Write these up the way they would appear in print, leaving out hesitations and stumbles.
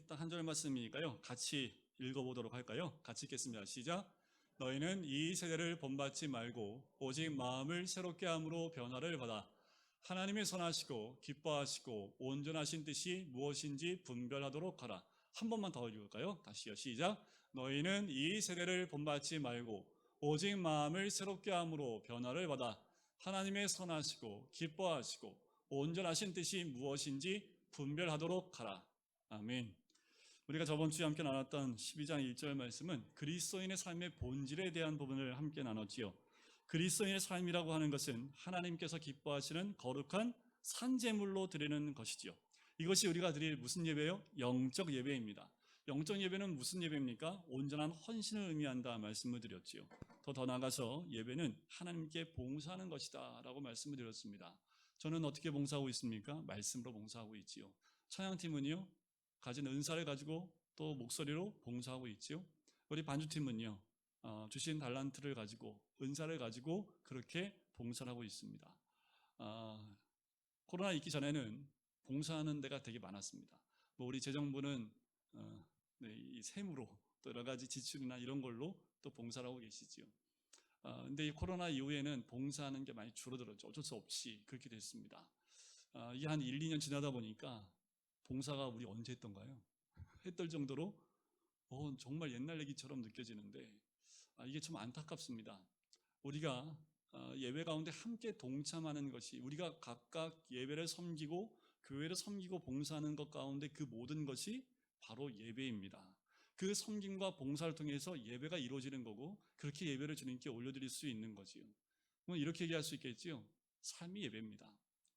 딱 한 절 말씀이니까요. 같이 읽어보도록 할까요? 같이 읽겠습니다. 시작. 너희는 이 세대를 본받지 말고 오직 마음을 새롭게 함으로 변화를 받아 하나님의 선하시고 기뻐하시고 온전하신 뜻이 무엇인지 분별하도록 하라. 한 번만 더 읽을까요? 다시요. 시작. 너희는 이 세대를 본받지 말고 오직 마음을 새롭게 함으로 변화를 받아 하나님의 선하시고 기뻐하시고 온전하신 뜻이 무엇인지 분별하도록 하라. 아멘. 우리가 저번 주에 함께 나눴던 12장 1절 말씀은 그리스도인의 삶의 본질에 대한 부분을 함께 나눴지요. 그리스도인의 삶이라고 하는 것은 하나님께서 기뻐하시는 거룩한 산제물로 드리는 것이지요. 이것이 우리가 드릴 무슨 예배요? 영적 예배입니다. 영적 예배는 무슨 예배입니까? 온전한 헌신을 의미한다 말씀을 드렸지요. 더 나아가서 예배는 하나님께 봉사하는 것이다 라고 말씀을 드렸습니다. 저는 어떻게 봉사하고 있습니까? 말씀으로 봉사하고 있지요. 찬양팀은요, 가진 은사를 가지고 또 목소리로 봉사하고 있지요. 우리 반주팀은요, 주신 달란트를 가지고 은사를 가지고 그렇게 봉사를 하고 있습니다. 코로나 있기 전에는 봉사하는 데가 되게 많았습니다. 우리 재정부는 이 세무로 또 여러 가지 지출이나 이런 걸로 또 봉사를 하고 계시지요. 근데 이 코로나 이후에는 봉사하는 게 많이 줄어들었죠. 어쩔 수 없이 그렇게 됐습니다. 이게 한 1, 2년 지나다 보니까 봉사가 우리 언제 했던가요? 했던 정도로 정말 옛날 얘기처럼 느껴지는데 이게 좀 안타깝습니다. 우리가 예배 가운데 함께 동참하는 것이, 우리가 각각 예배를 섬기고 교회를 섬기고 봉사하는 것 가운데 그 모든 것이 바로 예배입니다. 그 섬김과 봉사를 통해서 예배가 이루어지는 거고, 그렇게 예배를 주님께 올려드릴 수 있는 거지요. 이렇게 얘기할 수 있겠지요. 삶이 예배입니다.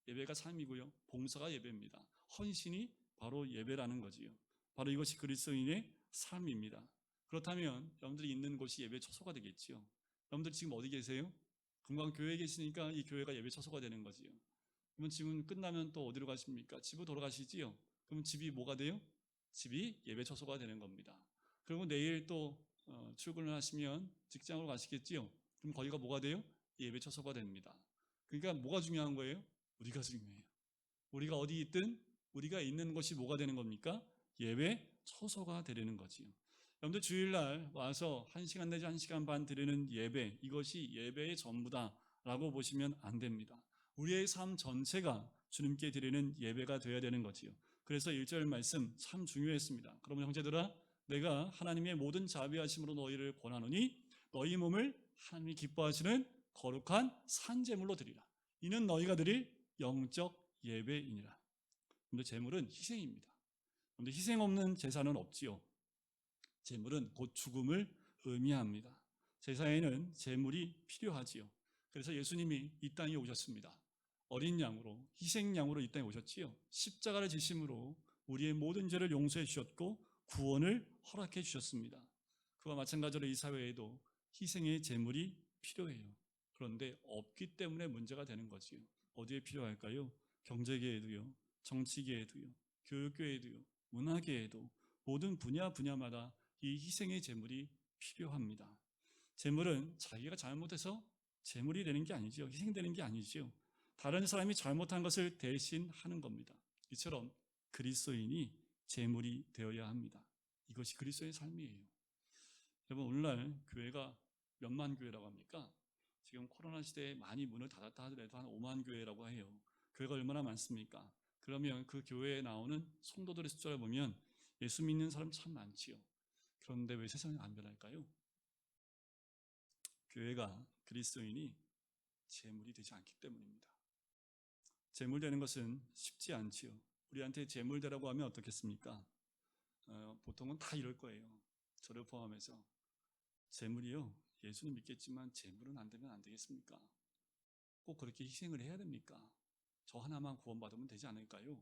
예배가 삶이고요, 봉사가 예배입니다. 헌신이 바로 예배라는 거지요. 바로 이것이 그리스도인의 삶입니다. 그렇다면 여러분들이 있는 곳이 예배 처소가 되겠지요. 여러분들 지금 어디 계세요? 금방 교회에 계시니까 이 교회가 예배 처소가 되는 거지요. 그러면 지금 끝나면 또 어디로 가십니까? 집으로 돌아가시지요. 그럼 집이 뭐가 돼요? 집이 예배 처소가 되는 겁니다. 그리고 내일 또 출근을 하시면 직장으로 가시겠지요. 그럼 거기가 뭐가 돼요? 예배 처소가 됩니다. 그러니까 뭐가 중요한 거예요? 우리가 중요해요. 우리가 어디 있든 우리가 있는 곳이 뭐가 되는 겁니까? 예배 처소가 되는 거지요. 여러분들 주일날 와서 1시간 내지 1시간 반 드리는 예배, 이것이 예배의 전부다라고 보시면 안 됩니다. 우리의 삶 전체가 주님께 드리는 예배가 되어야 되는 거지요. 그래서 1절 말씀 참 중요했습니다. 그러면 형제들아, 내가 하나님의 모든 자비하심으로 너희를 권하노니 너희 몸을 하나님이 기뻐하시는 거룩한 산제물로 드리라. 이는 너희가 드릴 영적 예배이니라. 근데 제물은 희생입니다. 근데 희생 없는 제사는 없지요. 제물은 곧 죽음을 의미합니다. 제사에는 제물이 필요하지요. 그래서 예수님이 이 땅에 오셨습니다. 어린 양으로, 희생양으로 이 땅에 오셨지요. 십자가를 지심으로 우리의 모든 죄를 용서해 주셨고 구원을 허락해 주셨습니다. 그와 마찬가지로 이 사회에도 희생의 제물이 필요해요. 그런데 없기 때문에 문제가 되는 거지요. 어디에 필요할까요? 경제계에도요, 정치계에도요, 교육계에도요, 문화계에도 모든 분야마다 이 희생의 제물이 필요합니다. 제물은 자기가 잘못해서 제물이 되는 게 아니죠. 희생되는 게 아니죠. 다른 사람이 잘못한 것을 대신하는 겁니다. 이처럼 그리스도인이 제물이 되어야 합니다. 이것이 그리스도의 삶이에요. 여러분, 오늘날 교회가 몇만 교회라고 합니까? 지금 코로나 시대에 많이 문을 닫았다 하더라도 한 5만 교회라고 해요. 교회가 얼마나 많습니까? 그러면 그 교회에 나오는 성도들의 숫자를 보면 예수 믿는 사람 참 많지요. 그런데 왜 세상이 안 변할까요? 교회가, 그리스도인이 제물이 되지 않기 때문입니다. 제물 되는 것은 쉽지 않지요. 우리한테 제물 되라고 하면 어떻겠습니까? 보통은 다 이럴 거예요. 저를 포함해서. 제물이요, 예수는 믿겠지만 제물은 안 되면 안 되겠습니까? 꼭 그렇게 희생을 해야 됩니까? 저 하나만 구원받으면 되지 않을까요?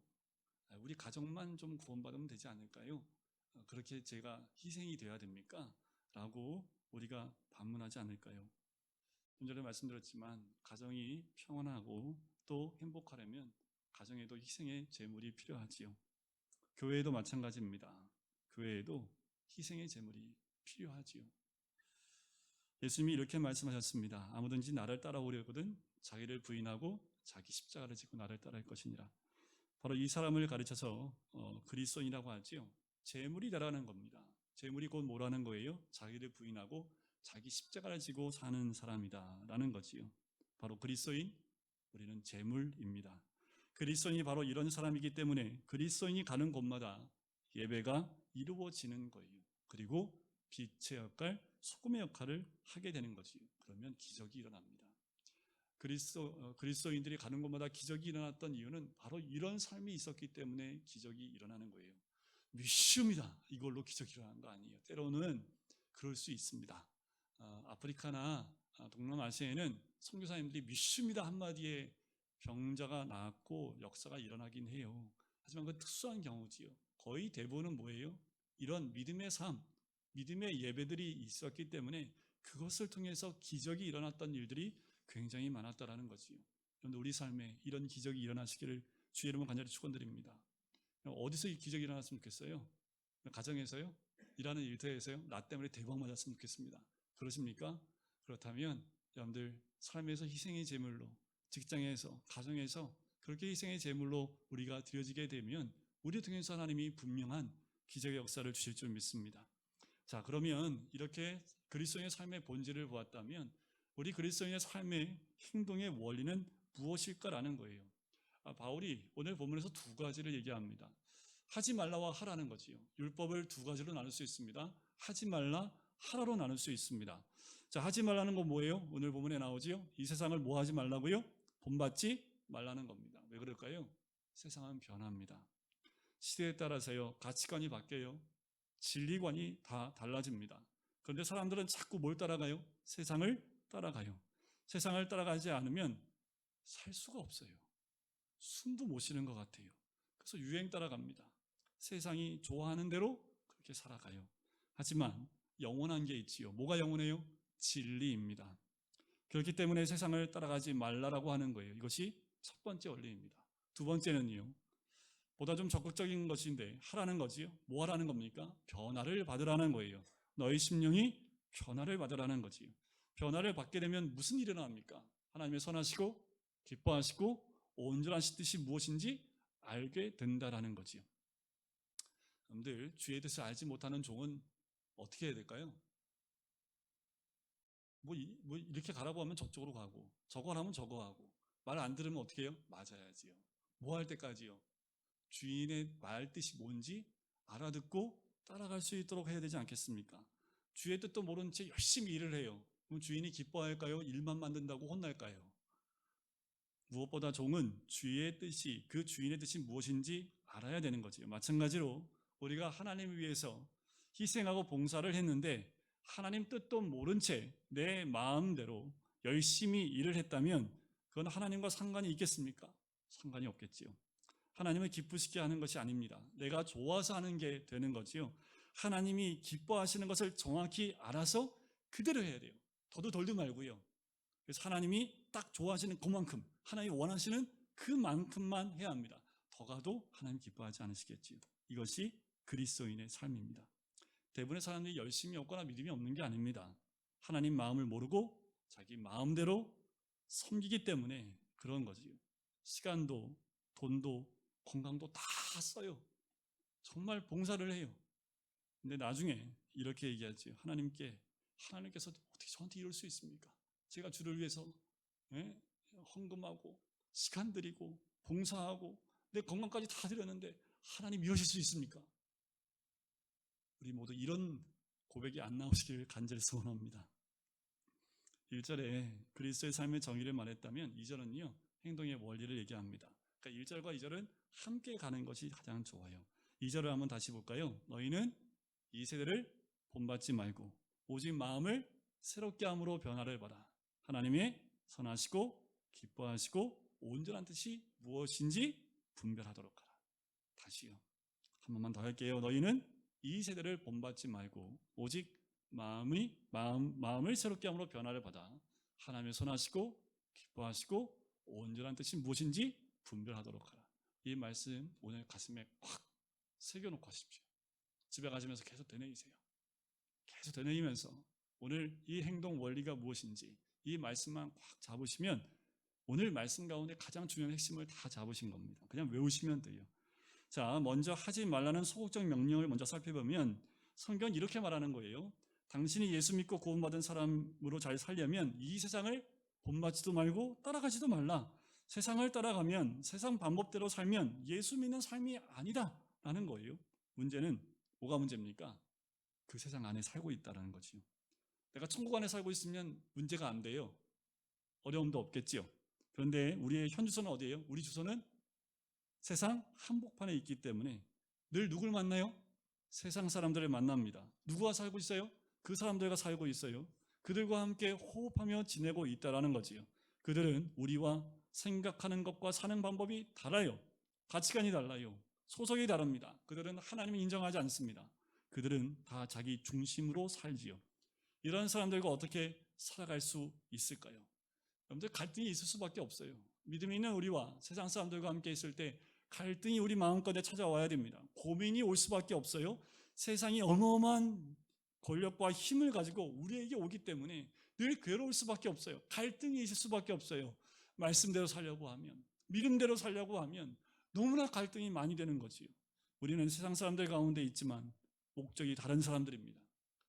우리 가정만 좀 구원받으면 되지 않을까요? 그렇게 제가 희생이 되어야 됩니까? 라고 우리가 반문하지 않을까요? 좀 전에 말씀드렸지만 가정이 평안하고 또 행복하려면 가정에도 희생의 제물이 필요하지요. 교회에도 마찬가지입니다. 교회에도 희생의 제물이 필요하지요. 예수님이 이렇게 말씀하셨습니다. 아무든지 나를 따라오려거든 자기를 부인하고 자기 십자가를 지고 나를 따를 것이니라. 바로 이 사람을 가르쳐서 그리스도인이라고 하지요. 재물이 되라는 겁니다. 재물이 곧 뭐라는 거예요? 자기를 부인하고 자기 십자가를 지고 사는 사람이다라는 거지요. 바로 그리스도인, 우리는 재물입니다. 그리스도인이 바로 이런 사람이기 때문에 그리스도인이 가는 곳마다 예배가 이루어지는 거예요. 그리고 빛의 역할, 소금의 역할을 하게 되는 거지요. 그러면 기적이 일어납니다. 그리스도인들이 가는 곳마다 기적이 일어났던 이유는 바로 이런 삶이 있었기 때문에 기적이 일어나는 거예요. 미슈입니다. 이걸로 기적이 일어나는 거 아니에요. 때로는 그럴 수 있습니다. 아프리카나 동남아시아에는 선교사님들이 미슈입니다 한마디에 병자가 나았고 역사가 일어나긴 해요. 하지만 그 특수한 경우지요. 거의 대부분은 뭐예요? 이런 믿음의 삶, 믿음의 예배들이 있었기 때문에 그것을 통해서 기적이 일어났던 일들이 굉장히 많았다라는 거지요. 그런데 우리 삶에 이런 기적이 일어나시기를 주의 이름으로 간절히 축원드립니다. 어디서 이 기적이 일어났으면 좋겠어요? 가정에서요? 일하는 일터에서요? 나 때문에 대박 맞았으면 좋겠습니다. 그러십니까? 그렇다면 여러분들 삶에서 희생의 제물로, 직장에서, 가정에서 그렇게 희생의 제물로 우리가 드려지게 되면 우리 통해서 하나님이 분명한 기적의 역사를 주실 줄 믿습니다. 자, 그러면 이렇게 그리스도인의 삶의 본질을 보았다면 우리 그리스도인의 삶의 행동의 원리는 무엇일까라는 거예요. 바울이 오늘 본문에서 두 가지를 얘기합니다. 하지 말라와 하라는 거지요. 율법을 두 가지로 나눌 수 있습니다. 하지 말라, 하라로 나눌 수 있습니다. 자, 하지 말라는 건 뭐예요? 오늘 본문에 나오지요. 이 세상을 뭐 하지 말라고요? 본받지 말라는 겁니다. 왜 그럴까요? 세상은 변합니다. 시대에 따라서요, 가치관이 바뀌어요. 진리관이 다 달라집니다. 그런데 사람들은 자꾸 뭘 따라가요? 세상을 따라가요. 세상을 따라가지 않으면 살 수가 없어요. 숨도 못 쉬는 것 같아요. 그래서 유행 따라갑니다. 세상이 좋아하는 대로 그렇게 살아가요. 하지만 영원한 게 있지요. 뭐가 영원해요? 진리입니다. 그렇기 때문에 세상을 따라가지 말라라고 하는 거예요. 이것이 첫 번째 원리입니다. 두 번째는요, 보다 좀 적극적인 것인데 하라는 거지요. 뭐 하라는 겁니까? 변화를 받으라는 거예요. 너희 심령이 변화를 받으라는 거지요. 변화를 받게 되면 무슨 일이 일어납니까? 하나님의 선하시고 기뻐하시고 온전하신 뜻이 무엇인지 알게 된다라는 거지요. 여러분들, 주의 뜻을 알지 못하는 종은 어떻게 해야 될까요? 뭐 이렇게 가라고 하면 저쪽으로 가고, 저거 하면 저거 하고, 말 안 들으면 어떻게 해요? 맞아야지요. 뭐 할 때까지요? 주인의 말 뜻이 뭔지 알아듣고 따라갈 수 있도록 해야 되지 않겠습니까? 주의 뜻도 모른 채 열심히 일을 해요. 그럼 주인이 기뻐할까요? 일만 만든다고 혼날까요? 무엇보다 종은 주의 뜻이, 그 주인의 뜻이 무엇인지 알아야 되는 거죠. 마찬가지로 우리가 하나님을 위해서 희생하고 봉사를 했는데 하나님 뜻도 모른 채 내 마음대로 열심히 일을 했다면 그건 하나님과 상관이 있겠습니까? 상관이 없겠지요. 하나님을 기쁘시게 하는 것이 아닙니다. 내가 좋아서 하는 게 되는 거지요. 하나님이 기뻐하시는 것을 정확히 알아서 그대로 해야 돼요. 더도 덜도 말고요. 그래서 하나님이 딱 좋아하시는 그만큼, 하나님이 원하시는 그만큼만 해야 합니다. 더 가도 하나님 기뻐하지 않으시겠지요. 이것이 그리스도인의 삶입니다. 대부분의 사람들이 열심히 없거나 믿음이 없는 게 아닙니다. 하나님 마음을 모르고 자기 마음대로 섬기기 때문에 그런 거지요. 시간도 돈도 건강도 다 써요. 정말 봉사를 해요. 근데 나중에 이렇게 얘기하죠. 하나님께서 어떻게 저한테 이럴 수 있습니까? 제가 주를 위해서 헌금하고 시간 드리고 봉사하고 내 건강까지 다 드렸는데 하나님 이러실 수 있습니까? 우리 모두 이런 고백이 안 나오시길 간절히 소원합니다. 1절에 그리스도의 삶의 정의를 말했다면 2절은요, 행동의 원리를 얘기합니다. 그러니까 1절과 2절은 함께 가는 것이 가장 좋아요. 2절을 한번 다시 볼까요? 너희는 이 세대를 본받지 말고 오직 마음을 새롭게 함으로 변화를 받아 하나님의 선하시고 기뻐하시고 온전한 뜻이 무엇인지 분별하도록 하라. 다시요. 한 번만 더 할게요. 너희는 이 세대를 본받지 말고 오직 마음을 새롭게 함으로 변화를 받아 하나님의 선하시고 기뻐하시고 온전한 뜻이 무엇인지 분별하도록 하라. 이 말씀 오늘 가슴에 꽉 새겨놓고 하십시오. 집에 가시면서 계속 되뇌이세요. 계속 되뇌이면서 오늘 이 행동 원리가 무엇인지 이 말씀만 꽉 잡으시면 오늘 말씀 가운데 가장 중요한 핵심을 다 잡으신 겁니다. 그냥 외우시면 돼요. 자, 먼저 하지 말라는 소극적 명령을 먼저 살펴보면 성경은 이렇게 말하는 거예요. 당신이 예수 믿고 구원받은 사람으로 잘 살려면 이 세상을 본받지도 말고 따라가지도 말라. 세상을 따라가면 세상 방법대로 살면 예수 믿는 삶이 아니다 라는 거예요. 문제는 뭐가 문제입니까? 그 세상 안에 살고 있다는 거지요. 내가 천국 안에 살고 있으면 문제가 안 돼요. 어려움도 없겠지요. 그런데 우리의 현 주소는 어디예요? 우리 주소는 세상 한복판에 있기 때문에 늘 누굴 만나요? 세상 사람들을 만납니다. 누구와 살고 있어요? 그 사람들과 살고 있어요. 그들과 함께 호흡하며 지내고 있다라는 거지요. 그들은 우리와 생각하는 것과 사는 방법이 달라요. 가치관이 달라요. 소속이 다릅니다. 그들은 하나님을 인정하지 않습니다. 그들은 다 자기 중심으로 살지요. 이런 사람들과 어떻게 살아갈 수 있을까요? 여러분들, 갈등이 있을 수밖에 없어요. 믿음이 있는 우리와 세상 사람들과 함께 있을 때 갈등이 우리 마음가운데 찾아와야 됩니다. 고민이 올 수밖에 없어요. 세상이 어마어마한 권력과 힘을 가지고 우리에게 오기 때문에 늘 괴로울 수밖에 없어요. 갈등이 있을 수밖에 없어요. 말씀대로 살려고 하면, 믿음대로 살려고 하면 너무나 갈등이 많이 되는 거지요. 우리는 세상 사람들 가운데 있지만 목적이 다른 사람들입니다.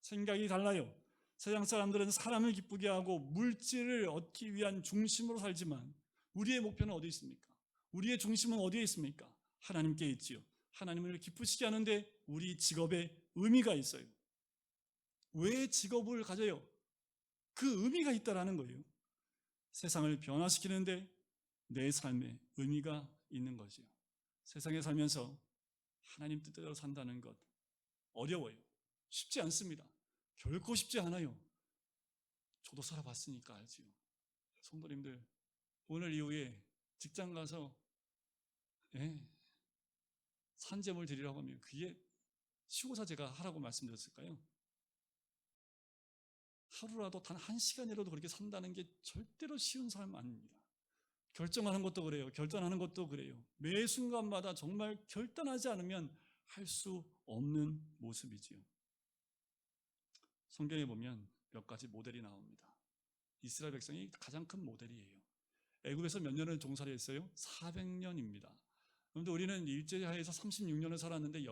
생각이 달라요. 세상 사람들은 사람을 기쁘게 하고 물질을 얻기 위한 중심으로 살지만 우리의 목표는 어디 있습니까? 우리의 중심은 어디에 있습니까? 하나님께 있지요. 하나님을 기쁘시게 하는데 우리 직업에 의미가 있어요. 왜 직업을 가져요? 그 의미가 있다라는 거예요. 세상을 변화시키는데 내 삶에 의미가 있는 거지요. 세상에 살면서 하나님 뜻대로 산다는 것 어려워요. 쉽지 않습니다. 결코 쉽지 않아요. 저도 살아봤으니까 알지요. 성도님들, 오늘 이후에 직장 가서 산재물 드리라고 하면 그게 쉬고서 제가 하라고 말씀드렸을까요? 하루라도 단 한 시간이라도 그렇게 산다는 게 절대로 쉬운 삶 아닙니다. 결정하는 것도 그래요. 결단하는 것도 그래요. 매 순간마다 정말 결단하지 않으면 할 수 없는 모습이지요. 성경에 보면 몇 가지 모델이 나옵니다. 이스라엘 백성이 가장 큰 모델이에요. 애굽에서 몇 년을 종살이 했어요? 400년입니다. 그런데 우리는 일제하에서 36년을 살았는데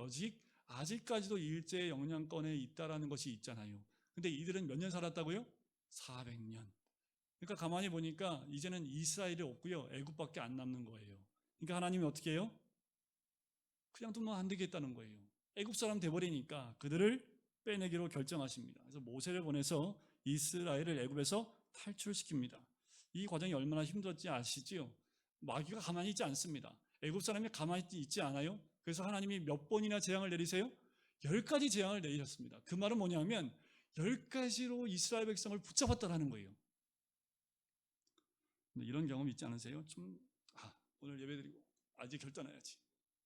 아직까지도 일제의 영향권에 있다라는 것이 있잖아요. 근데 이들은 몇 년 살았다고요? 400년. 그러니까 가만히 보니까 이제는 이스라엘이 없고요, 애굽밖에 안 남는 거예요. 그러니까 하나님이 어떻게 해요? 그냥 두면 안 되겠다는 거예요. 애굽 사람 돼버리니까 그들을 빼내기로 결정하십니다. 그래서 모세를 보내서 이스라엘을 애굽에서 탈출시킵니다. 이 과정이 얼마나 힘들었지 아시지요? 마귀가 가만히 있지 않습니다. 애굽 사람이 가만히 있지 않아요. 그래서 하나님이 몇 번이나 재앙을 내리세요? 10가지 재앙을 내리셨습니다. 그 말은 뭐냐면 10가지로 이스라엘 백성을 붙잡았다라는 거예요. 이런 경험 있지 않으세요? 오늘 예배드리고 이제 결단해야지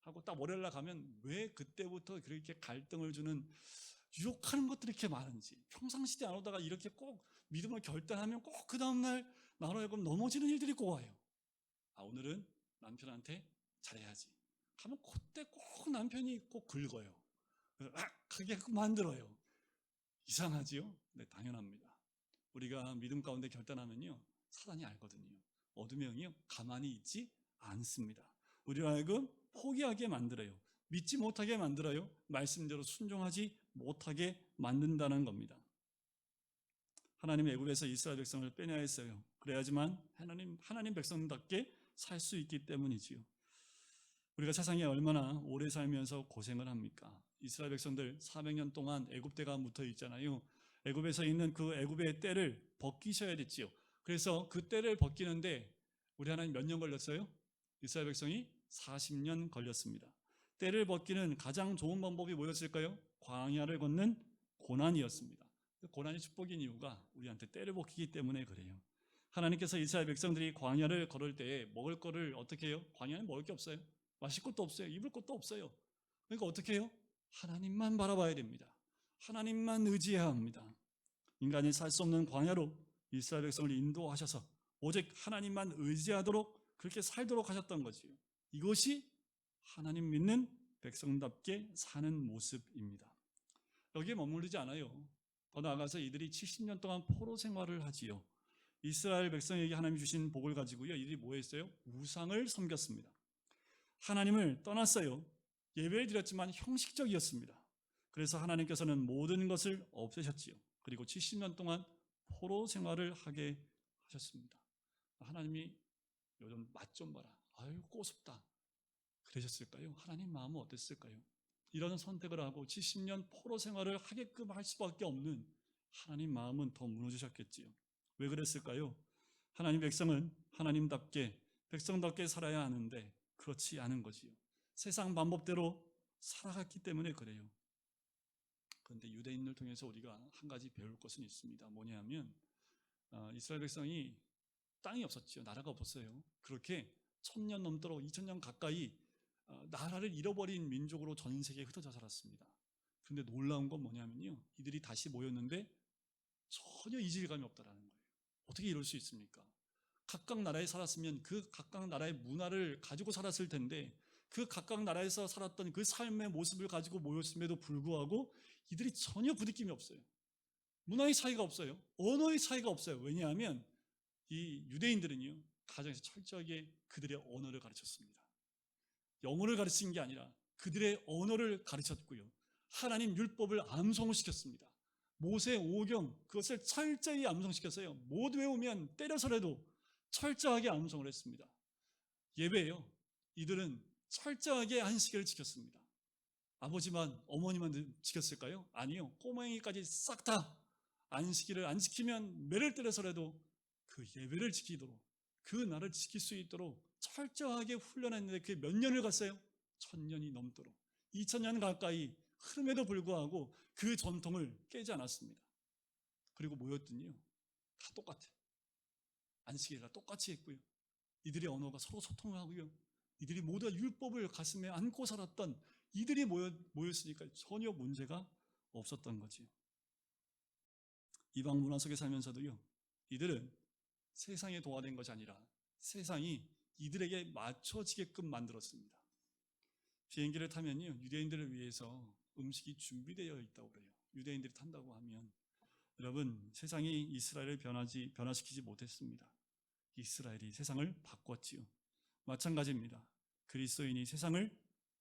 하고 딱 월요일날 가면 왜 그때부터 그렇게 갈등을 주는 유혹하는 것들이 이렇게 많은지, 평상시대 안 오다가 이렇게 꼭 믿음을 결단하면 꼭 그 다음날 나로 하여금 넘어지는 일들이 꼭 와요. 오늘은 남편한테 잘해야지 하면 그때 꼭 남편이 꼭 긁어요. 그게 만들어요. 이상하지요? 네, 당연합니다. 우리가 믿음 가운데 결단하면요, 사단이 알거든요. 어둠의 영이요, 가만히 있지 않습니다. 우리로 하여금 포기하게 만들어요. 믿지 못하게 만들어요. 말씀대로 순종하지 못하게 만든다는 겁니다. 하나님의 애굽에서 이스라엘 백성을 빼내야 했어요. 그래야지만 하나님 백성답게 살 수 있기 때문이지요. 우리가 세상에 얼마나 오래 살면서 고생을 합니까? 이스라엘 백성들 400년 동안 애굽대가 묻어 있잖아요. 애굽에서 있는 그 애굽의 때를 벗기셔야 됐지요. 그래서 그 때를 벗기는데 우리 하나님 몇 년 걸렸어요? 이스라엘 백성이 40년 걸렸습니다. 때를 벗기는 가장 좋은 방법이 뭐였을까요? 광야를 걷는 고난이었습니다. 고난이 축복인 이유가 우리한테 때를 벗기기 때문에 그래요. 하나님께서 이스라엘 백성들이 광야를 걸을 때에 먹을 거를 어떻게 해요? 광야는 먹을 게 없어요. 마실 것도 없어요. 입을 것도 없어요. 그러니까 어떻게 해요? 하나님만 바라봐야 됩니다. 하나님만 의지해야 합니다. 인간이 살 수 없는 광야로 이스라엘 백성을 인도하셔서 오직 하나님만 의지하도록 그렇게 살도록 하셨던 거지요. 이것이 하나님 믿는 백성답게 사는 모습입니다. 여기에 머무르지 않아요. 더 나아가서 이들이 70년 동안 포로 생활을 하지요. 이스라엘 백성에게 하나님이 주신 복을 가지고요, 이들이 뭐 했어요? 우상을 섬겼습니다. 하나님을 떠났어요. 예배를 드렸지만 형식적이었습니다. 그래서 하나님께서는 모든 것을 없애셨지요. 그리고 70년 동안 포로 생활을 하게 하셨습니다. 하나님이 요즘 맛 좀 봐라, 아유 꼬숩다 그러셨을까요? 하나님 마음은 어땠을까요? 이런 선택을 하고 70년 포로 생활을 하게끔 할 수밖에 없는 하나님 마음은 더 무너지셨겠지요. 왜 그랬을까요? 하나님 백성은 하나님답게 백성답게 살아야 하는데 그렇지 않은 거지요. 세상 방법대로 살아갔기 때문에 그래요. 그런데 유대인을 통해서 우리가 한 가지 배울 것은 있습니다. 뭐냐면 이스라엘 백성이 땅이 없었죠. 나라가 없었어요. 그렇게 1000년 넘도록 2000년 가까이 나라를 잃어버린 민족으로 전 세계에 흩어져 살았습니다. 그런데 놀라운 건 뭐냐면요, 이들이 다시 모였는데 전혀 이질감이 없다라는 거예요. 어떻게 이럴 수 있습니까? 각각 나라에 살았으면 그 각각 나라의 문화를 가지고 살았을 텐데 그 각각 나라에서 살았던 그 삶의 모습을 가지고 모였음에도 불구하고 이들이 전혀 부딪힘이 없어요. 문화의 차이가 없어요. 언어의 차이가 없어요. 왜냐하면 이 유대인들은요, 가정에서 철저하게 그들의 언어를 가르쳤습니다. 영어를 가르친 게 아니라 그들의 언어를 가르쳤고요. 하나님 율법을 암송을 시켰습니다. 모세 오경 그것을 철저히 암송시켰어요. 못 외우면 때려서라도 철저하게 암송을 했습니다. 예배예요. 이들은 철저하게 안식일을 지켰습니다. 아버지만 어머니만 지켰을까요? 아니요. 꼬맹이까지 싹 다 안식일을 안 지키면 매를 때려서라도 그 예배를 지키도록 그 날을 지킬 수 있도록 철저하게 훈련했는데 그게 몇 년을 갔어요? 1000년이 넘도록 2000년 가까이 흐름에도 불구하고 그 전통을 깨지 않았습니다. 그리고 모였더니요, 다 똑같아요. 안식일을 똑같이 했고요. 이들의 언어가 서로 소통을 하고요. 이들이 모두 율법을 가슴에 안고 살았던 이들이 모였으니까 전혀 문제가 없었던 거지요. 이방 문화 속에 살면서도요, 이들은 세상에 도화된 것이 아니라 세상이 이들에게 맞춰지게끔 만들었습니다. 비행기를 타면요, 유대인들을 위해서 음식이 준비되어 있다고 그래요. 유대인들이 탄다고 하면 여러분, 세상이 이스라엘을 변화시키지 못했습니다. 이스라엘이 세상을 바꿨지요. 마찬가지입니다. 그리스도인이 세상을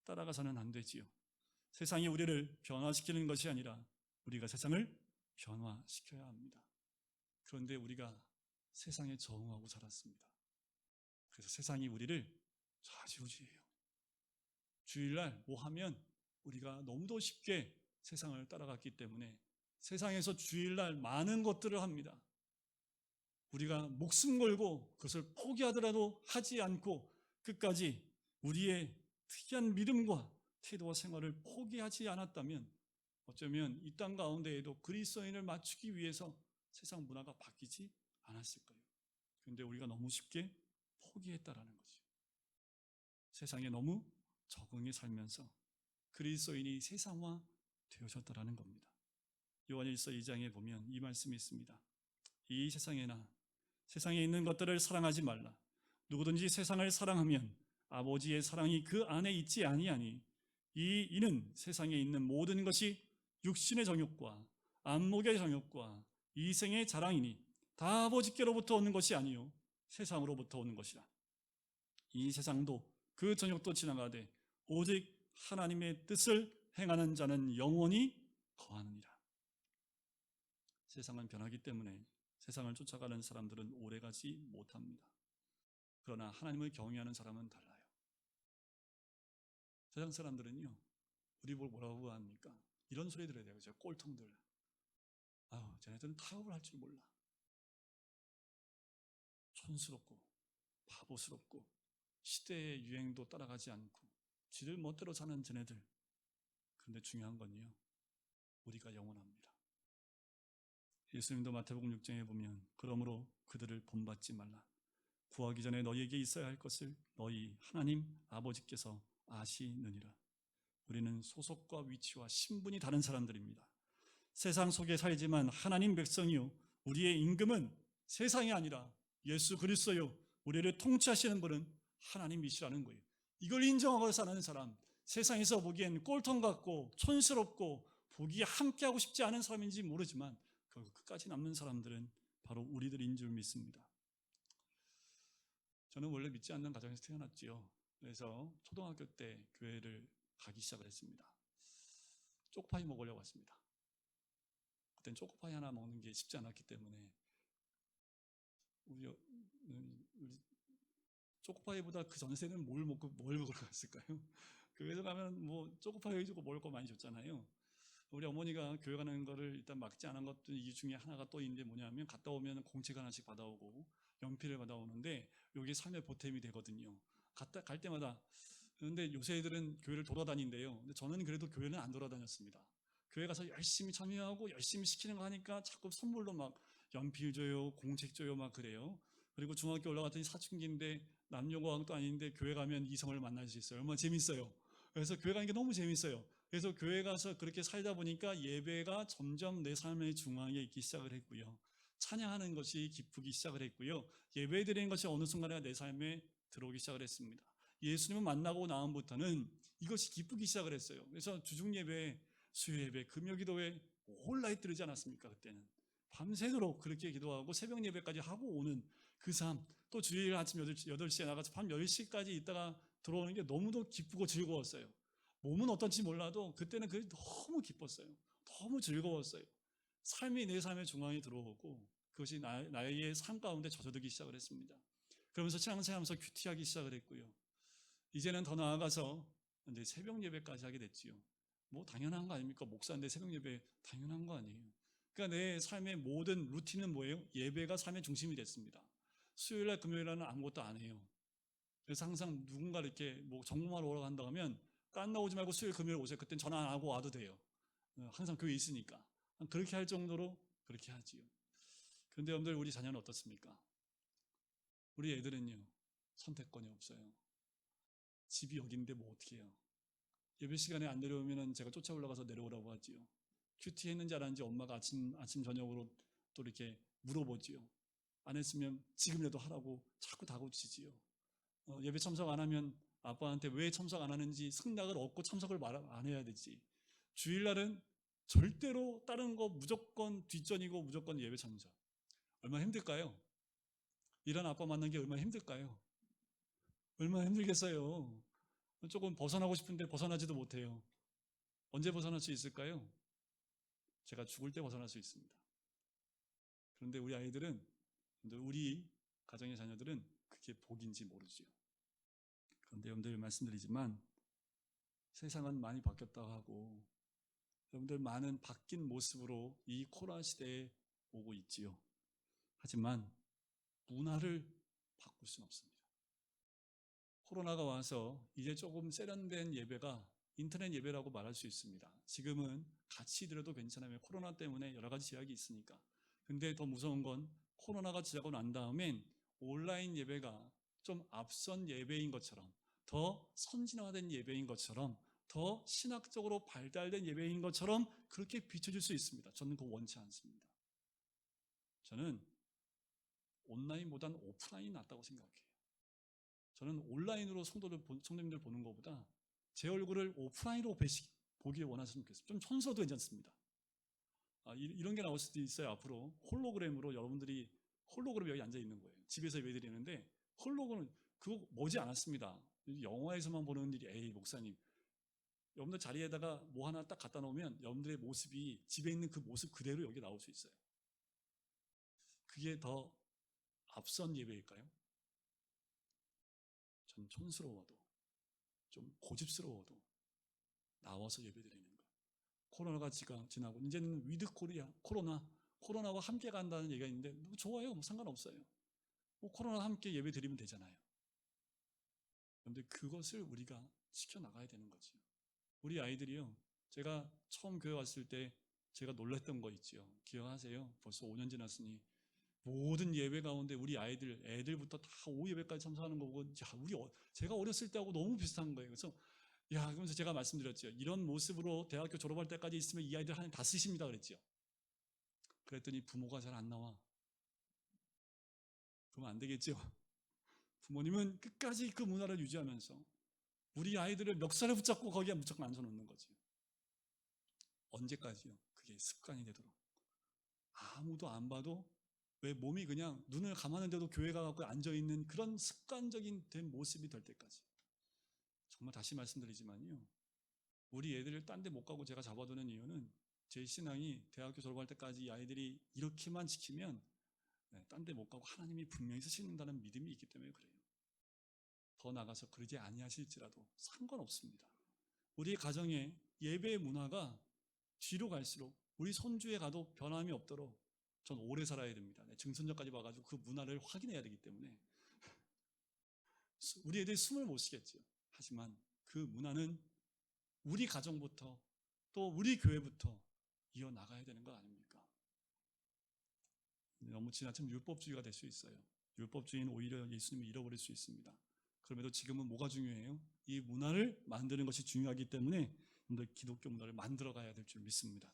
따라가서는 안 되지요. 세상이 우리를 변화시키는 것이 아니라 우리가 세상을 변화시켜야 합니다. 그런데 우리가 세상에 적응하고 살았습니다. 그래서 세상이 우리를 좌지우지해요. 주일날 뭐 하면 우리가 너무도 쉽게 세상을 따라갔기 때문에 세상에서 주일날 많은 것들을 합니다. 우리가 목숨 걸고 그것을 포기하더라도 하지 않고 끝까지 우리의 특이한 믿음과 태도와 생활을 포기하지 않았다면 어쩌면 이 땅 가운데에도 그리스도인을 맞추기 위해서 세상 문화가 바뀌지 않았을 거예요. 그런데 우리가 너무 쉽게 포기했다라는 거죠. 세상에 너무 적응해 살면서 그리스도인이 세상화 되어졌다라는 겁니다. 요한일서 2장에 보면 이 말씀이 있습니다. 이 세상에 있는 것들을 사랑하지 말라. 누구든지 세상을 사랑하면 아버지의 사랑이 그 안에 있지 아니하니 이는 세상에 있는 모든 것이 육신의 정욕과 안목의 정욕과 이생의 자랑이니 다 아버지께로부터 오는 것이 아니요 세상으로부터 오는 것이라. 이 세상도 그 정욕도 지나가되 오직 하나님의 뜻을 행하는 자는 영원히 거하느니라. 세상은 변하기 때문에 세상을 쫓아가는 사람들은 오래가지 못합니다. 그러나 하나님을 경외하는 사람은 달라요. 세상 사람들은요, 우리 뭐라고 합니까? 이런 소리 들어야 돼요. 저 꼴통들. 아우, 쟤네들은 타협을 할 줄 몰라. 촌스럽고 바보스럽고 시대의 유행도 따라가지 않고 지들 멋대로 사는 쟤네들. 그런데 중요한 건요, 우리가 영원합니다. 예수님도 마태복음 6장에 보면 그러므로 그들을 본받지 말라. 구하기 전에 너희에게 있어야 할 것을 너희 하나님 아버지께서 아시느니라. 우리는 소속과 위치와 신분이 다른 사람들입니다. 세상 속에 살지만 하나님 백성이요, 우리의 임금은 세상이 아니라 예수 그리스도요, 우리를 통치하시는 분은 하나님이시라는 거예요. 이걸 인정하고 사는 사람, 세상에서 보기엔 꼴통 같고 촌스럽고 보기에 함께하고 싶지 않은 사람인지 모르지만 끝까지 남는 사람들은 바로 우리들인 줄 믿습니다. 저는 원래 믿지 않는 가정에서 태어났지요. 그래서 초등학교 때 교회를 가기 시작을 했습니다. 초코파이 먹으려고 했습니다. 그땐 초코파이 하나 먹는 게 쉽지 않았기 때문에 우리 초코파이보다 그 전세는 뭘 먹으러 갔을까요? 교회에서 가면 뭐 초코파이 주고 먹을 거 많이 줬잖아요. 우리 어머니가 교회 가는 거를 일단 막지 않은 것도 이유 중에 하나가 또 있는데 뭐냐면 갔다 오면 공책 하나씩 받아오고 연필을 받아오는데 이게 삶의 보탬이 되거든요. 갈 때마다. 그런데 요새 애들은 교회를 돌아다닌대요. 근데 저는 그래도 교회는 안 돌아다녔습니다. 교회 가서 열심히 참여하고 열심히 시키는 거 하니까 자꾸 선물로 막 연필 줘요, 공책 줘요, 막 그래요. 그리고 중학교 올라갔더니 사춘기인데 남녀공학도 아닌데 교회 가면 이성을 만날 수 있어요. 얼마나 재밌어요. 그래서 교회 가는 게 너무 재밌어요. 그래서 교회 가서 그렇게 살다 보니까 예배가 점점 내 삶의 중앙에 있기 시작을 했고요. 찬양하는 것이 기쁘기 시작을 했고요. 예배 드리는 것이 어느 순간에 내 삶에 들어오기 시작을 했습니다. 예수님을 만나고 나음부터는 이것이 기쁘기 시작을 했어요. 그래서 주중 예배, 수요 예배, 금요 기도회 올라이 뜨지 않았습니까? 그때는 밤새도록 그렇게 기도하고 새벽 예배까지 하고 오는 그 삶, 또 주일 아침 8시에 나가서 밤 10시까지 있다가 들어오는 게 너무도 기쁘고 즐거웠어요. 몸은 어떤지 몰라도 그때는 그게 너무 기뻤어요. 너무 즐거웠어요. 삶이 내 삶의 중앙에 들어오고 그것이 나의 삶 가운데 젖어들기 시작을 했습니다. 그러면서 신앙생활하면서 큐티하기 시작을 했고요. 이제는 더 나아가서 이제 새벽 예배까지 하게 됐지요. 뭐 당연한 거 아닙니까? 목사인데 새벽 예배 당연한 거 아니에요. 그러니까 내 삶의 모든 루틴은 뭐예요? 예배가 삶의 중심이 됐습니다. 수요일날 금요일날은 아무것도 안 해요. 그래서 항상 누군가 이렇게 뭐 정보만 오러 간다 하면 딴 나오지 말고 수요일 금요일 오세요. 그땐 전화 안 하고 와도 돼요. 항상 교회 있으니까. 그렇게 할 정도로 그렇게 하지요. 그런데 여러분들 우리 자녀는 어떻습니까? 우리 애들은요 선택권이 없어요. 집이 여기인데 뭐 어떻게 해요? 예배 시간에 안 내려오면 제가 쫓아 올라가서 내려오라고 하지요. 큐티 했는지 안 했는지 엄마가 아침 저녁으로 또 이렇게 물어보지요. 안 했으면 지금이라도 하라고 자꾸 다그치지요. 예배 참석 안 하면 아빠한테 왜 참석 안 하는지 승낙을 얻고 참석을 안 해야 되지. 주일날은 절대로 다른 거 무조건 뒷전이고 무조건 예배 참석. 얼마나 힘들까요? 이런 아빠 만난 게 얼마나 힘들까요? 얼마나 힘들겠어요. 조금 벗어나고 싶은데 벗어나지도 못해요. 언제 벗어날 수 있을까요? 제가 죽을 때 벗어날 수 있습니다. 그런데 우리 아이들은, 우리 가정의 자녀들은 그게 복인지 모르지요. 그런데 여러분들 말씀드리지만 세상은 많이 바뀌었다고 하고 여러분들 많은 바뀐 모습으로 이 코로나 시대에 오고 있지요. 하지만 문화를 바꿀 수는 없습니다. 코로나가 와서 이제 조금 세련된 예배가 인터넷 예배라고 말할 수 있습니다. 지금은 같이 들어도 괜찮아요. 코로나 때문에 여러 가지 제약이 있으니까. 근데 더 무서운 건 코로나가 지나고 난 다음엔 온라인 예배가 좀 앞선 예배인 것처럼, 더 선진화된 예배인 것처럼, 더 신학적으로 발달된 예배인 것처럼 그렇게 비춰질 수 있습니다. 저는 그거 원치 않습니다. 저는 온라인보다는 오프라인이 낫다고 생각해요. 저는 온라인으로 성도님들 보는 것보다 제 얼굴을 오프라인으로 보길 원하시면 좋겠어요. 좀 촌스러워도 괜찮습니다. 이런 게 나올 수도 있어요. 앞으로 홀로그램으로 여러분들이 홀로그램 여기 앉아 있는 거예요. 집에서 예배 드리는데 홀로그램 그거 머지 않았습니다. 영화에서만 보는 일이 에이 목사님 여러분들 자리에다가 뭐 하나 딱 갖다 놓으면 여러분들의 모습이 집에 있는 그 모습 그대로 여기 나올 수 있어요. 그게 더 앞선 예배일까요? 전 촌스러워도 좀 고집스러워도 나와서 예배드리는 거. 코로나가 지나고 이제는 위드 코로나와 함께 간다는 얘기가 있는데 뭐 좋아요. 뭐 상관없어요. 뭐 코로나와 함께 예배드리면 되잖아요. 그런데 그것을 우리가 지켜나가야 되는 거죠. 우리 아이들이요. 제가 처음 교회 왔을 때 제가 놀랐던 거 있죠. 기억하세요? 벌써 5년 지났으니 모든 예배 가운데 우리 애들부터 다 오후 예배까지 참석하는 거 보고 야, 제가 어렸을 때하고 너무 비슷한 거예요. 그래서 야, 그러면서 제가 말씀드렸죠. 이런 모습으로 대학교 졸업할 때까지 있으면 이 아이들 하나님 다 쓰십니다 그랬죠. 그랬더니 부모가 잘 안 나와. 그러면 안 되겠죠. 부모님은 끝까지 그 문화를 유지하면서 우리 아이들을 멱살을 붙잡고 거기에 무조건 앉혀놓는 거지. 언제까지요? 그게 습관이 되도록. 아무도 안 봐도 왜 몸이 그냥 눈을 감았는데도 교회 가갖고 앉아있는 그런 습관적인 된 모습이 될 때까지. 정말 다시 말씀드리지만요. 우리 애들을 딴 데 못 가고 제가 잡아두는 이유는 제 신앙이 대학교 졸업할 때까지 이 아이들이 이렇게만 지키면 딴 데 못 가고 하나님이 분명히 쓰신다는 믿음이 있기 때문에 그래요. 더 나가서 그러지 아니하실지라도 상관없습니다. 우리 가정의 예배 문화가 뒤로 갈수록 우리 손주에 가도 변함이 없도록 전 오래 살아야 됩니다. 증손자까지 봐가지고 그 문화를 확인해야 되기 때문에 우리 애들이 숨을 못 쉬겠죠. 하지만 그 문화는 우리 가정부터 또 우리 교회부터 이어나가야 되는 거 아닙니까? 너무 지나치면 율법주의가 될 수 있어요. 율법주의는 오히려 예수님을 잃어버릴 수 있습니다. 그럼에도 지금은 뭐가 중요해요? 이 문화를 만드는 것이 중요하기 때문에 기독교 문화를 만들어 가야 될 줄 믿습니다.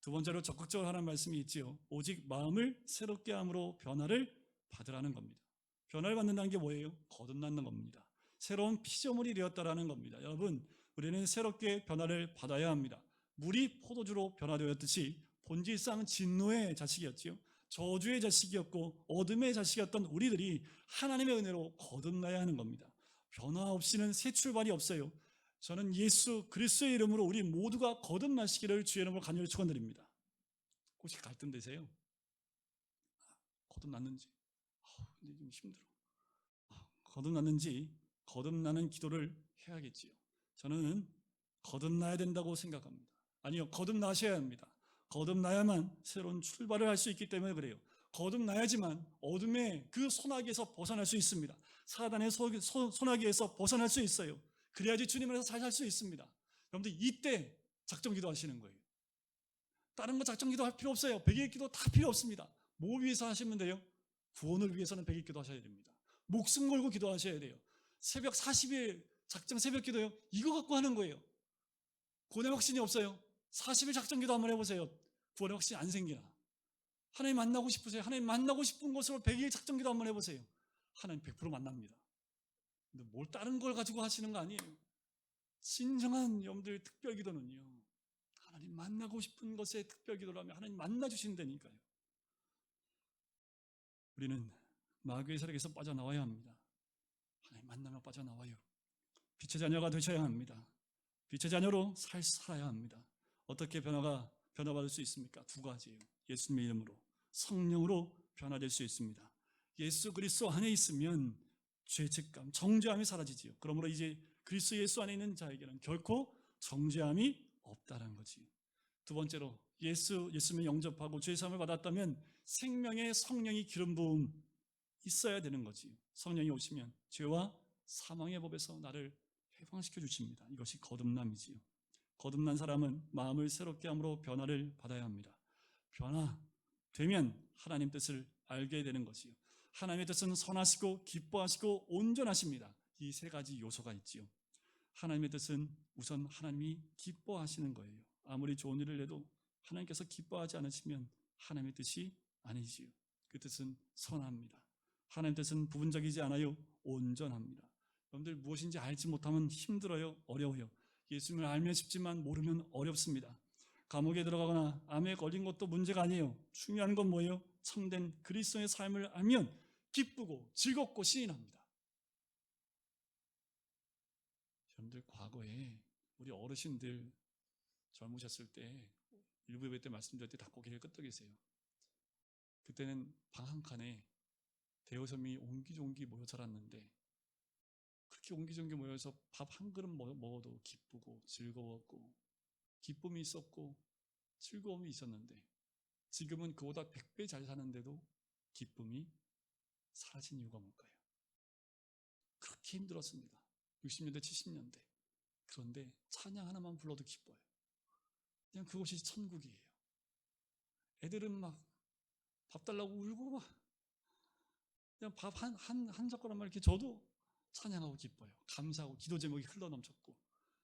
두 번째로 적극적으로 하는 말씀이 있지요. 오직 마음을 새롭게 함으로 변화를 받으라는 겁니다. 변화를 받는다는 게 뭐예요? 거듭나는 겁니다. 새로운 피조물이 되었다라는 겁니다. 여러분, 우리는 새롭게 변화를 받아야 합니다. 물이 포도주로 변화되었듯이 본질상 진노의 자식이었지요. 저주의 자식이었고 어둠의 자식이었던 우리들이 하나님의 은혜로 거듭나야 하는 겁니다. 변화 없이는 새 출발이 없어요. 저는 예수 그리스도의 이름으로 우리 모두가 거듭나시기를 주의 이름으로 간절히 축원드립니다. 혹시 갈등되세요? 거듭났는지 근데 좀 힘들어. 거듭났는지 거듭나는 기도를 해야겠지요. 저는 거듭나야 된다고 생각합니다. 아니요, 거듭나셔야 합니다. 거듭나야만 새로운 출발을 할 수 있기 때문에 그래요. 거듭나야지만 어둠의 그 소나기에서 벗어날 수 있습니다. 사단의 소나기에서 벗어날 수 있어요. 그래야지 주님 안에서 잘 살 수 있습니다. 여러분들 이때 작정 기도하시는 거예요. 다른 거 작정 기도할 필요 없어요. 백일 기도 다 필요 없습니다. 뭐 위해서 하시면 돼요? 구원을 위해서는 백일 기도 하셔야 됩니다. 목숨 걸고 기도하셔야 돼요. 새벽 40일 작정 새벽 기도요. 이거 갖고 하는 거예요. 구원의 확신이 없어요. 40일 작정 기도 한번 해보세요. 구원의 확신이 안 생기나. 하나님 만나고 싶으세요? 하나님 만나고 싶은 곳으로 100일 작정 기도 한번 해보세요. 하나님 100% 만납니다. 근데 뭘 다른 걸 가지고 하시는 거 아니에요. 진정한 여러분들 특별 기도는요, 하나님 만나고 싶은 것에 특별 기도를 하면 하나님 만나 주신다니까요. 우리는 마귀의 세력에서 빠져나와야 합니다. 하나님 만나며 빠져나와요. 빛의 자녀가 되셔야 합니다. 빛의 자녀로 살아야 합니다. 어떻게 변화받을 수 있습니까? 두 가지예요. 예수님의 이름으로, 성령으로 변화될 수 있습니다. 예수 그리스도 안에 있으면 죄책감, 정죄함이 사라지지요. 그러므로 이제 그리스도 예수 안에 있는 자에게는 결코 정죄함이 없다는 거지요. 두 번째로 예수님을 영접하고 죄 사함을 받았다면 생명의 성령이 기름 부음 있어야 되는 거지요. 성령이 오시면 죄와 사망의 법에서 나를 해방시켜 주십니다. 이것이 거듭남이지요. 거듭난 사람은 마음을 새롭게 함으로 변화를 받아야 합니다. 변화되면 하나님 뜻을 알게 되는 것이요. 하나님의 뜻은 선하시고 기뻐하시고 온전하십니다. 이 세 가지 요소가 있지요. 하나님의 뜻은 우선 하나님이 기뻐하시는 거예요. 아무리 좋은 일을 해도 하나님께서 기뻐하지 않으시면 하나님의 뜻이 아니지요. 그 뜻은 선합니다. 하나님의 뜻은 부분적이지 않아요. 온전합니다. 여러분들 무엇인지 알지 못하면 힘들어요. 어려워요. 예수님을 알면 쉽지만 모르면 어렵습니다. 감옥에 들어가거나 암에 걸린 것도 문제가 아니에요. 중요한 건 뭐예요? 참된 그리스도의 삶을 알면 기쁘고 즐겁고 신이 납니다. 여러분들 과거에 우리 어르신들 젊으셨을 때 일부 예배 때 말씀드릴 때 다 고개를 끄덕이세요. 그때는 방 한 칸에 대여섬이 옹기종기 모여 살았는데 그렇게 옹기종기 모여서 밥 한 그릇 먹어도 기쁘고 즐거웠고 기쁨이 있었고 즐거움이 있었는데 지금은 그보다 100배 잘 사는데도 기쁨이 사라진 이유가 뭘까요? 그렇게 힘들었습니다. 60년대 70년대. 그런데 찬양 하나만 불러도 기뻐요. 그냥 그것이 천국이에요. 애들은 막 밥 달라고 울고 막 그냥 밥 한 젓가락만 이렇게 줘도 찬양하고 기뻐요. 감사하고 기도 제목이 흘러넘쳤고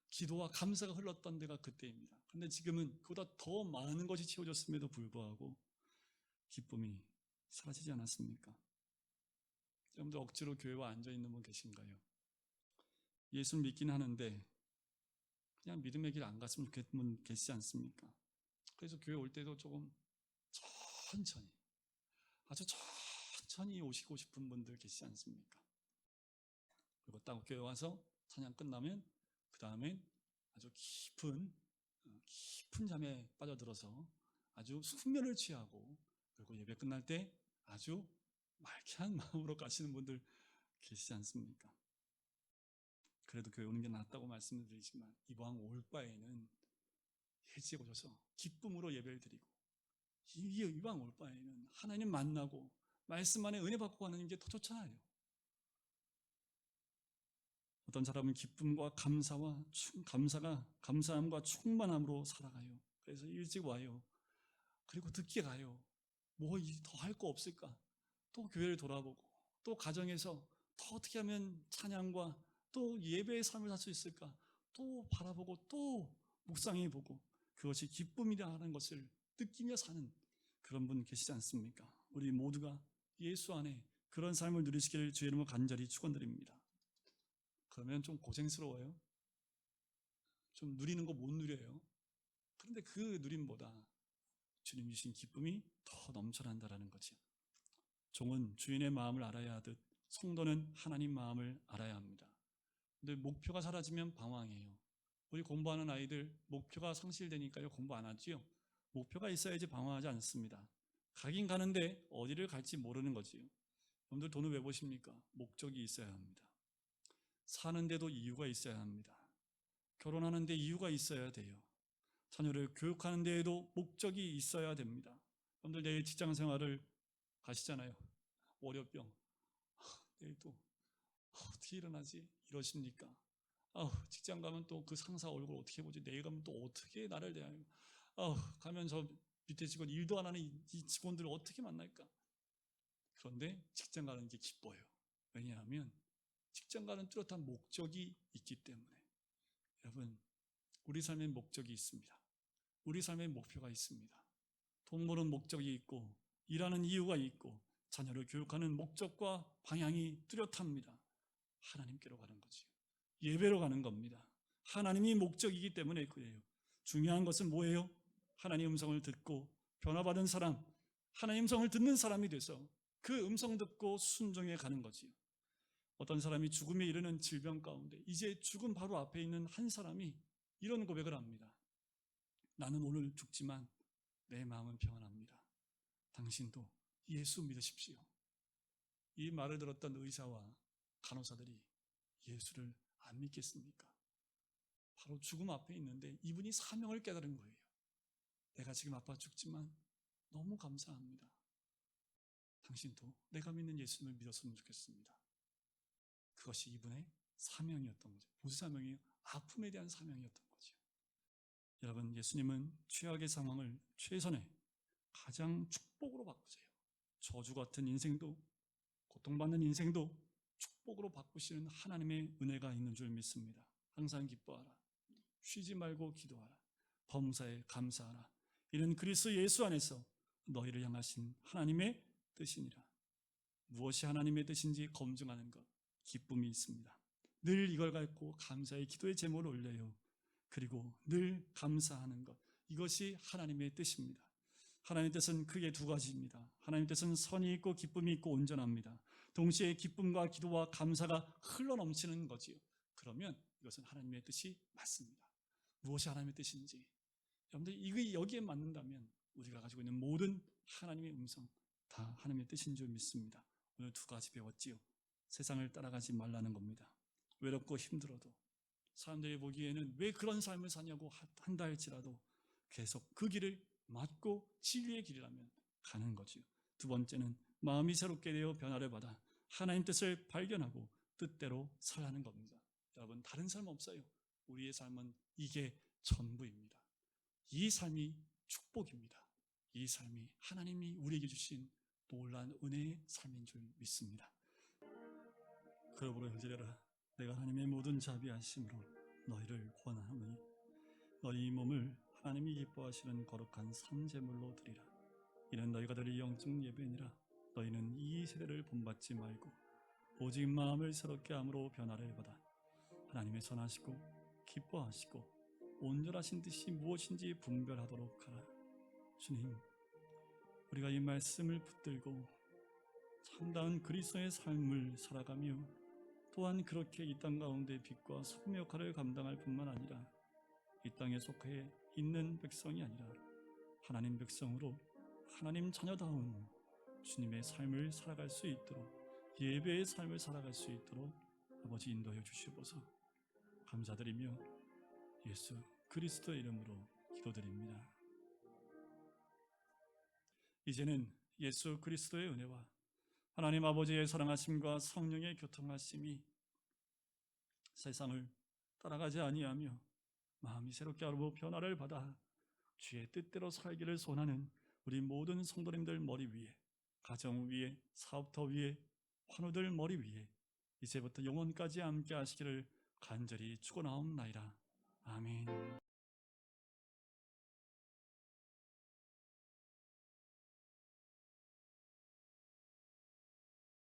기도와 감사가 흘렀던 데가 그때입니다. 그런데 지금은 그보다 더 많은 것이 채워졌음에도 불구하고 기쁨이 사라지지 않았습니까? 여러분들 억지로 교회와 앉아있는 분 계신가요? 예수 믿긴 하는데 그냥 믿음의 길 안 갔으면 좋겠는 분 계시지 않습니까? 그래서 교회 올 때도 조금 천천히 아주 천천히 오시고 싶은 분들 계시지 않습니까? 그리고 딱 교회 와서 찬양 끝나면 그 다음엔 아주 깊은 잠에 빠져들어서 아주 숙면을 취하고, 그리고 예배 끝날 때 아주 말쾌한 마음으로 가시는 분들 계시지 않습니까? 그래도 교회 오는 게 낫다고 말씀을 드리지만, 이왕 올 바에는 일찍 오셔서 기쁨으로 예배를 드리고, 이왕 올 바에는 하나님 만나고 말씀 안에 은혜 받고 가는 게 더 좋잖아요. 어떤 사람은 기쁨과 감사함과 충만함으로 살아가요. 그래서 일찍 와요. 그리고 늦게 가요. 뭐 더 할 거 없을까? 또 교회를 돌아보고, 또 가정에서 더 어떻게 하면 찬양과 또 예배의 삶을 살 수 있을까? 또 바라보고, 또 묵상해보고, 그것이 기쁨이라는 것을 느끼며 사는 그런 분 계시지 않습니까? 우리 모두가 예수 안에 그런 삶을 누리시기를 주의 이름으로 간절히 축원드립니다. 그러면 좀 고생스러워요. 좀 누리는 거 못 누려요. 그런데 그 누림보다 주님 주신 기쁨이 더 넘쳐난다라는 거죠. 종은 주인의 마음을 알아야 하듯 성도는 하나님 마음을 알아야 합니다. 근데 목표가 사라지면 방황해요. 우리 공부하는 아이들 목표가 상실되니까요, 공부 안 하지요. 목표가 있어야지 방황하지 않습니다. 가긴 가는데 어디를 갈지 모르는 거지요. 여러분들 돈을 왜 버십니까? 목적이 있어야 합니다. 사는데도 이유가 있어야 합니다. 결혼하는데 이유가 있어야 돼요. 자녀를 교육하는 데에도 목적이 있어야 됩니다. 여러분들 내일 직장 생활을 가시잖아요. 월요병. 내일 또 어떻게 일어나지? 이러십니까? 직장 가면 또 그 상사 얼굴 어떻게 보지? 내일 가면 또 어떻게 나를 대하요? 가면 저 밑에 직원 일도 안 하는 이 직원들을 어떻게 만날까? 그런데 직장 가는 게 기뻐요. 왜냐하면 직장 가는 뚜렷한 목적이 있기 때문에. 여러분, 우리 삶에 목적이 있습니다. 우리 삶에 목표가 있습니다. 돈 버는 목적이 있고, 일하는 이유가 있고, 자녀를 교육하는 목적과 방향이 뚜렷합니다. 하나님께로 가는 거지요. 예배로 가는 겁니다. 하나님이 목적이기 때문에 그래요. 중요한 것은 뭐예요? 하나님 음성을 듣고 변화받은 사람, 하나님 음성을 듣는 사람이 돼서 그 음성 듣고 순종해 가는 거지요. 어떤 사람이 죽음에 이르는 질병 가운데 이제 죽음 바로 앞에 있는 한 사람이 이런 고백을 합니다. 나는 오늘 죽지만 내 마음은 평안합니다. 당신도 예수 믿으십시오. 이 말을 들었던 의사와 간호사들이 예수를 안 믿겠습니까? 바로 죽음 앞에 있는데 이분이 사명을 깨달은 거예요. 내가 지금 아파 죽지만 너무 감사합니다. 당신도 내가 믿는 예수님을 믿었으면 좋겠습니다. 그것이 이분의 사명이었던 거죠. 무슨 사명이에요? 아픔에 대한 사명이었던 거죠. 여러분, 예수님은 최악의 상황을 최선의 가장 축복으로 바꾸세요. 저주 같은 인생도, 고통받는 인생도 축복으로 바꾸시는 하나님의 은혜가 있는 줄 믿습니다. 항상 기뻐하라. 쉬지 말고 기도하라. 범사에 감사하라. 이는 그리스도 예수 안에서 너희를 향하신 하나님의 뜻이니라. 무엇이 하나님의 뜻인지 검증하는 것, 기쁨이 있습니다. 늘 이걸 갖고 감사의 기도의 제목을 올려요. 그리고 늘 감사하는 것, 이것이 하나님의 뜻입니다. 하나님의 뜻은 크게 두 가지입니다. 하나님의 뜻은 선이 있고 기쁨이 있고 온전합니다. 동시에 기쁨과 기도와 감사가 흘러넘치는 거지요. 그러면 이것은 하나님의 뜻이 맞습니다. 무엇이 하나님의 뜻인지, 여러분들 이게 여기에 맞는다면 우리가 가지고 있는 모든 하나님의 음성 다 하나님의 뜻인 줄 믿습니다. 오늘 두 가지 배웠지요. 세상을 따라가지 말라는 겁니다. 외롭고 힘들어도, 사람들이 보기에는 왜 그런 삶을 사냐고 한다 할지라도 계속 그 길을 맞고 진리의 길이라면 가는 거지요. 두 번째는 마음이 새롭게 되어 변화를 받아 하나님 뜻을 발견하고 뜻대로 살라는 겁니다. 여러분, 다른 삶 없어요. 우리의 삶은 이게 전부입니다. 이 삶이 축복입니다. 이 삶이 하나님이 우리에게 주신 놀라운 은혜의 삶인 줄 믿습니다. 그러므로 형제들아, 내가 하나님의 모든 자비하심으로 너희를 권하노니 너희 몸을 하나님이 기뻐하시는 거룩한 산제물로 드리라. 이는 너희가 드릴 영적 예배니라. 너희는 이 세대를 본받지 말고 오직 마음을 새롭게 함으로 변화를 받아 하나님의 선하시고 기뻐하시고 온전하신 뜻이 무엇인지 분별하도록 하라. 주님, 우리가 이 말씀을 붙들고 참다운 그리스도의 삶을 살아가며 또한 그렇게 이 땅 가운데 빛과 소금 역할을 감당할 뿐만 아니라 이 땅에 속해 있는 백성이 아니라 하나님 백성으로 하나님 자녀다운 주님의 삶을 살아갈 수 있도록, 예배의 삶을 살아갈 수 있도록 아버지 인도해 주시옵소서. 감사드리며 예수 그리스도의 이름으로 기도드립니다. 이제는 예수 그리스도의 은혜와 하나님 아버지의 사랑하심과 성령의 교통하심이 세상을 따라가지 아니하며 마음이 새롭게 하고 변화를 받아 주의 뜻대로 살기를 소원하는 우리 모든 성도님들 머리 위에, 가정 위에, 사업터 위에, 환우들 머리 위에 이제부터 영원까지 함께 하시기를 간절히 축원하옵나이다. 아멘.